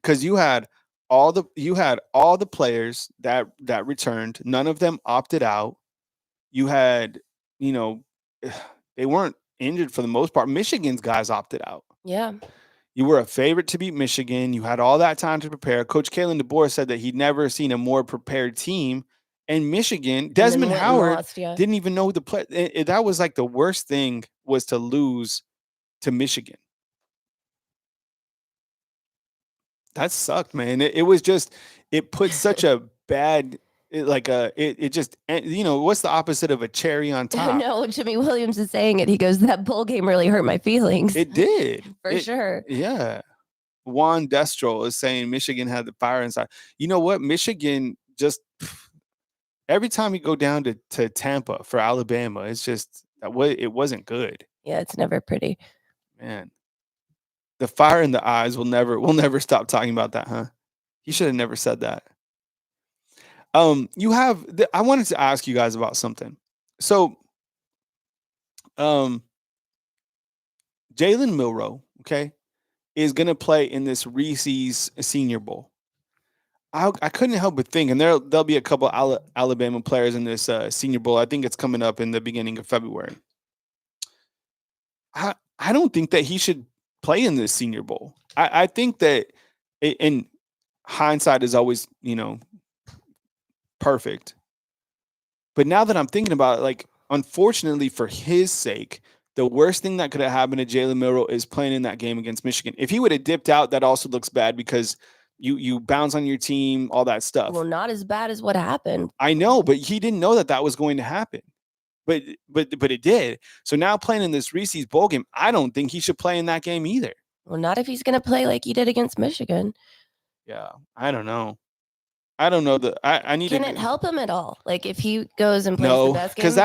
because you had all the players that returned. None of them opted out. You had, you know, they weren't injured for the most part. Michigan's guys opted out. Yeah. You were a favorite to beat Michigan. You had all that time to prepare. Coach Kalen DeBoer said that he'd never seen a more prepared team. And Michigan, Desmond Howard didn't even know the play. That was like the worst thing, was to lose to Michigan. That sucked, man. It was just, it put such a bad, it just, what's the opposite of a cherry on top? No, Jimmy Williams is saying it. He goes, that bowl game really hurt my feelings. It did. For sure. Yeah. Juan Destro is saying Michigan had the fire inside. You know what? Michigan just, every time you go down to Tampa for Alabama, it's just, it wasn't good. Yeah, it's never pretty. Man. The fire in the eyes we'll never stop talking about that, huh? You should have never said that. I wanted to ask you guys about something. So, Jalen Milroe, okay, is going to play in this Reese's Senior Bowl. I couldn't help but think, and there'll be a couple Alabama players in this Senior Bowl. I think it's coming up in the beginning of February. I don't think that he should play in this Senior Bowl. I think that, in hindsight is always, perfect. But now that I'm thinking about it, like, unfortunately for his sake, the worst thing that could have happened to Jalen Milroe is playing in that game against Michigan. If he would have dipped out, that also looks bad, because you bounce on your team, all that stuff. Well, not as bad as what happened. I know, but he didn't know that was going to happen. But it did. So now playing in this Reese's bowl game, I don't think he should play in that game either. Well, not if he's going to play like he did against Michigan. Yeah, I don't know. That I need. Can it help him at all? Like, if he goes and plays the best game, because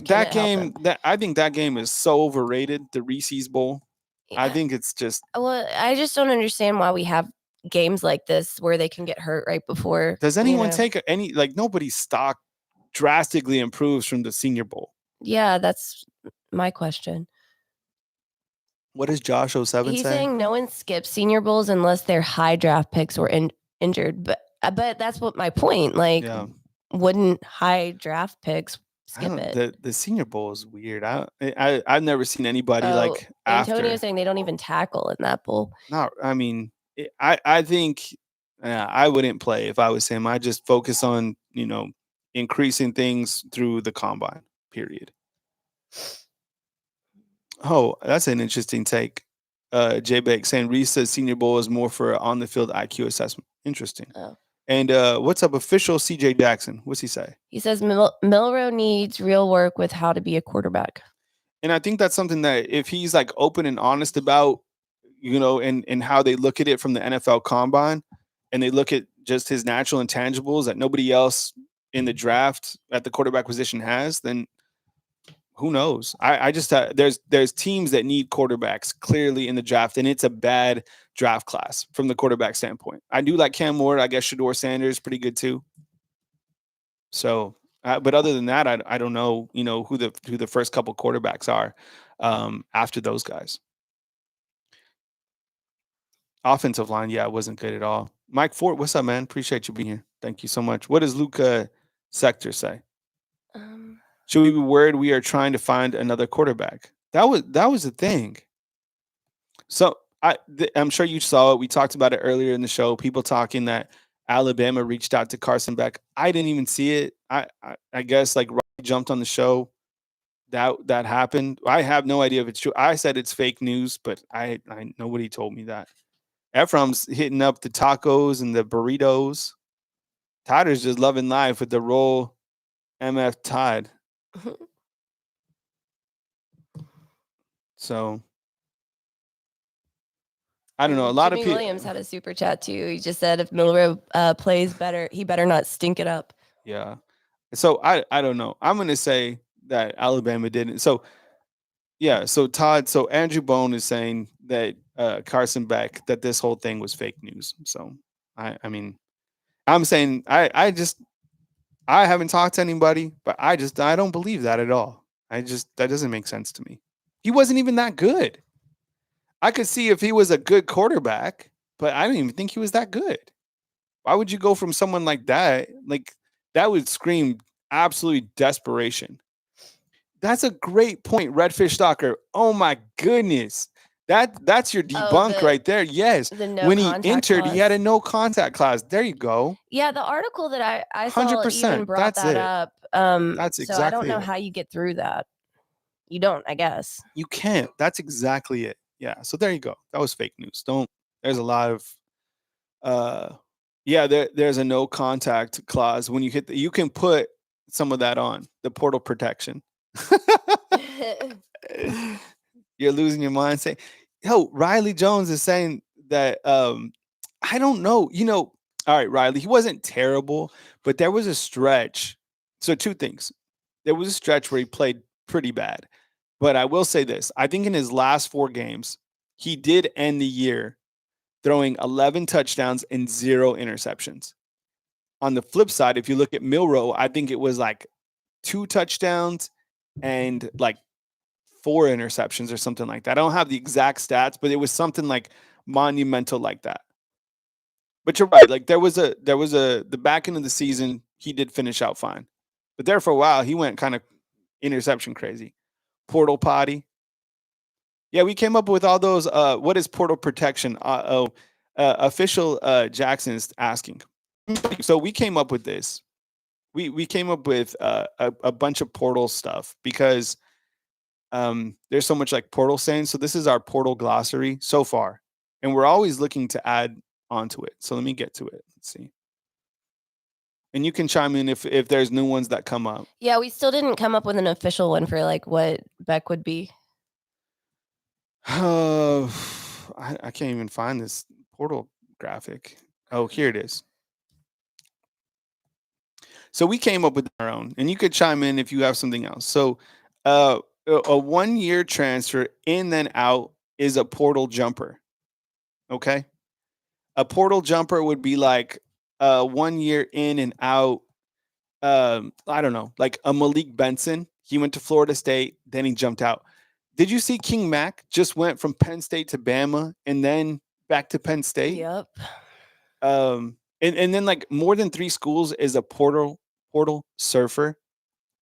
that game, I think that game is so overrated. The Reese's Bowl. Yeah. I think it's just. Well, I just don't understand why we have games like this where they can get hurt right before. Does anyone take any, like, nobody's stock drastically improves from the Senior Bowl? Yeah, that's my question. What does Josh 07 He's say? saying no one skips Senior Bowls unless their high draft picks were injured. But that's what my point. Like, wouldn't high draft picks skip it? The Senior Bowl is weird. I've never seen anybody like after. Antonio's saying they don't even tackle in that bowl. I think I wouldn't play if I was him. I just focus on, increasing things through the combine, period. Oh, that's an interesting take. J Beck saying Reese says Senior Bowl is more for on the field IQ assessment. Interesting. Oh. And what's up, official CJ Jackson? What's he say? He says Milrow needs real work with how to be a quarterback. And I think that's something that if he's like open and honest about, and how they look at it from the NFL combine, and they look at just his natural intangibles that nobody else in the draft at the quarterback position has, then who knows? I just there's teams that need quarterbacks clearly in the draft, and it's a bad draft class from the quarterback standpoint. I do like Cam Ward. I guess Shador Sanders pretty good too. So, but other than that, I don't know. Who the first couple quarterbacks are after those guys. Offensive line, yeah, it wasn't good at all. Mike Ford, what's up, man? Appreciate you being here. Thank you so much. What does Luca Sector say? Should we be worried we are trying to find another quarterback? That was the thing. So I'm sure you saw it. We talked about it earlier in the show. People talking that Alabama reached out to Carson Beck. I didn't even see it. I guess like Riley jumped on the show. That happened. I have no idea if it's true. I said it's fake news, but I nobody told me that. Ephraim's hitting up the tacos and the burritos. Tyler's just loving life with the roll MF Tide. So I don't know. A lot Jimmy of people. Williams had a super chat too. He just said if Milrow plays better, he better not stink it up. Yeah. So I don't know. I'm gonna say that Alabama didn't. So yeah. So Todd. So Andrew Bone is saying that Carson Beck that this whole thing was fake news. So I mean, I'm saying I haven't talked to anybody, but I don't believe that at all. That doesn't make sense to me. He wasn't even that good. I could see if he was a good quarterback, but I didn't even think he was that good. Why would you go from someone like that? Like that would scream absolute desperation. That's a great point, Redfish Stalker. Oh my goodness. That's your debunk right there. Yes. When he entered, he had a no contact clause. There you go. Yeah, the article that I saw 100%, even brought that up. That's exactly so I don't know how you get through that. You don't, I guess. You can't. That's exactly it. Yeah. So there you go. That was fake news. There's a lot of there's a no contact clause when you hit you can put some of that on the portal protection. You're losing your mind saying, yo, Riley Jones is saying that I don't know. All right, Riley, he wasn't terrible, but there was a stretch. So two things. There was a stretch where he played pretty bad. But I will say this. I think in his last 4 games, he did end the year throwing 11 touchdowns and 0 interceptions. On the flip side, if you look at Milrow, I think it was like 2 touchdowns and like 4 interceptions or something like that. I don't have the exact stats, but it was something like monumental like that. But you're right. Like there was the back end of the season, he did finish out fine. But there for a while, he went kind of interception crazy. Portal potty. Yeah, we came up with all those. What is portal protection? Official Jackson is asking. So we came up with this. We came up with a bunch of portal stuff because there's so much like portal saying. So this is our portal glossary so far, and we're always looking to add onto it. So let me get to it. Let's see. And you can chime in if there's new ones that come up. Yeah, we still didn't come up with an official one for like what Beck would be. I can't even find this portal graphic. Oh, here it is. So we came up with our own, and you could chime in if you have something else. So a 1-year transfer in then out is a portal jumper. Okay. A portal jumper would be like 1 year in and out. I don't know, like a Malik Benson. He went to Florida State, then he jumped out. Did you see King Mack just went from Penn State to Bama and then back to Penn State? Yep. And then like more than 3 schools is a portal surfer.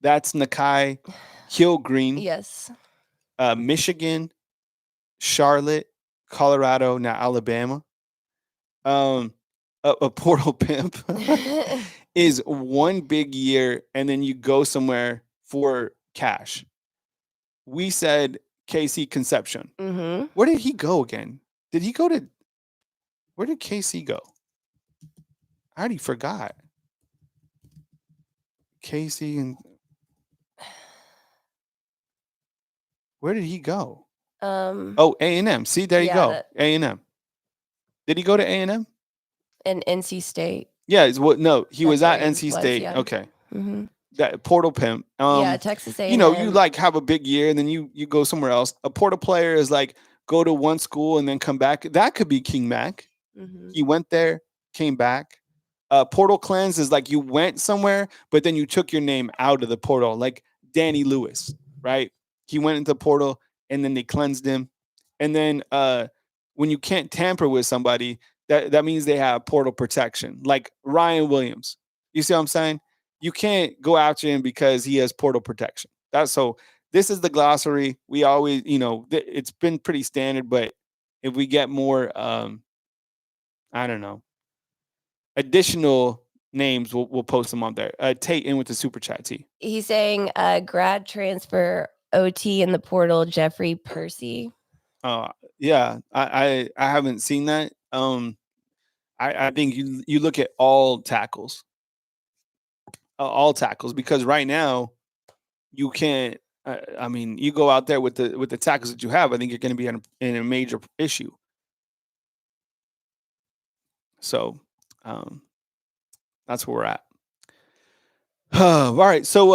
That's Nakai Hill Green. Yes. Michigan, Charlotte, Colorado, now Alabama. a portal pimp is 1 big year and then you go somewhere for cash. We said KC Conception. Mm-hmm. Where did he go again? Did he go to, where did KC go? I already forgot. KC and where did he go? Oh, A&M. See, there you go. A&M. Did he go to A&M? And NC State. Yeah, no, he was at where NC State. yeah. Okay. Mm-hmm. That portal pimp. Yeah, Texas A&M. You know, you like have a big year and then you go somewhere else. A portal player is like go to one school and then come back. That could be King Mac. Mm-hmm. He went there, came back. Portal cleanse is like you went somewhere, but then you took your name out of the portal, like Danny Lewis, right? He went into the portal and then they cleansed him. And then when you can't tamper with somebody, that means they have portal protection, like Ryan Williams. You see what I'm saying? You can't go after him because he has portal protection. That's so. This is the glossary. We always, you know, it's been pretty standard, but if we get more, I don't know, additional names, we'll post them on there. Tate in with the super chat. T. He's saying grad transfer OT in the portal, Jeffrey Percy. Yeah, I haven't seen that. I think you look at all tackles, because right now you can't. I mean, you go out there with the tackles that you have. I think you're going to be in a major issue. So, that's where we're at. All right. So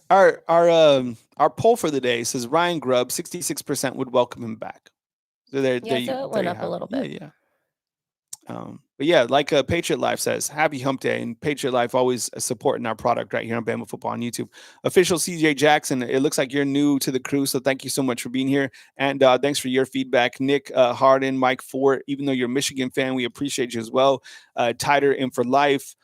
our poll for the day says Ryan Grub, 66% would welcome him back. So so it went up a little bit. Yeah. But yeah, like Patriot Life says, happy hump day, and Patriot Life always supporting our product right here on Bama Football on YouTube. Official CJ Jackson, it looks like you're new to the crew, so thank you so much for being here, and thanks for your feedback. Nick Harden, Mike Fort, even though you're a Michigan fan, we appreciate you as well. Tighter in for life.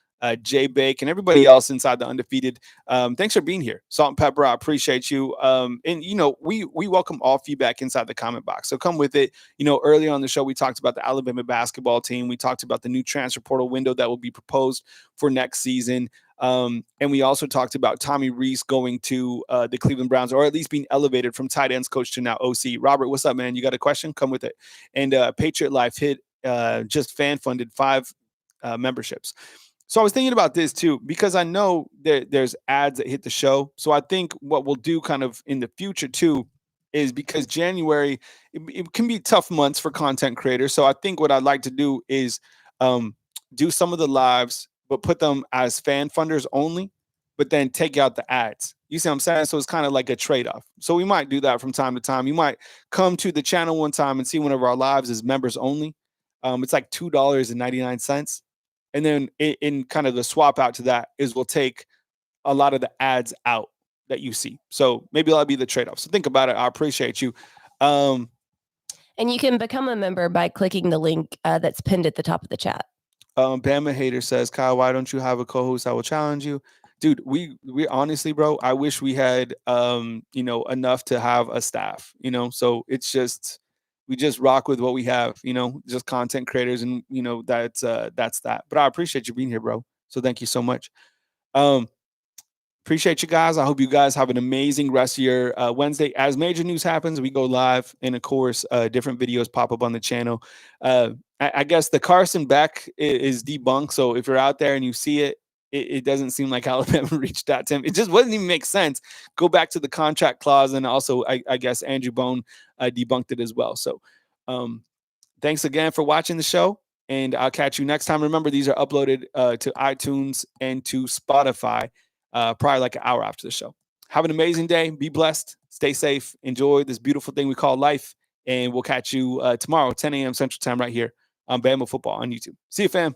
Jay Bake and everybody else inside the Undefeated. Thanks for being here. Salt and Pepper, I appreciate you. And you know, we welcome all feedback inside the comment box. So come with it. You know, earlier on the show, we talked about the Alabama basketball team. We talked about the new transfer portal window that will be proposed for next season. And we also talked about Tommy Rees going to the Cleveland Browns, or at least being elevated from tight ends coach to now OC. Robert, what's up, man? You got a question? Come with it. And Patriot Life hit just fan funded 5 memberships. So I was thinking about this too, because I know there's ads that hit the show. So I think what we'll do kind of in the future too is, because January, it can be tough months for content creators. So I think what I'd like to do is do some of the lives, but put them as fan funders only, but then take out the ads. You see what I'm saying? So it's kind of like a trade-off. So we might do that from time to time. You might come to the channel one time and see one of our lives as members only. It's like $2.99. And then in kind of the swap out to that is we'll take a lot of the ads out that you see. So maybe that'll be the trade-off. So think about it. I appreciate you. And you can become a member by clicking the link that's pinned at the top of the chat. Bama Hater says, Kyle, why don't you have a co-host? I will challenge you. Dude, we honestly, bro, I wish we had, you know, enough to have a staff, you know, so it's just, we just rock with what we have, you know, just content creators, and, you know, that's that. But I appreciate you being here, bro. So thank you so much. Appreciate you guys. I hope you guys have an amazing rest of your Wednesday. As major news happens, we go live, and of course, different videos pop up on the channel. I guess the Carson Beck is debunked. So if you're out there and you see it, it doesn't seem like Alabama reached out to him. It just wouldn't even make sense. Go back to the contract clause, and also I guess Andrew Bone debunked it as well. So thanks again for watching the show, and I'll catch you next time. Remember, these are uploaded to iTunes and to Spotify probably like an hour after the show. Have an amazing day. Be blessed. Stay safe. Enjoy this beautiful thing we call life, and we'll catch you tomorrow, 10 a.m. Central Time, right here on Bama Football on YouTube. See you, fam.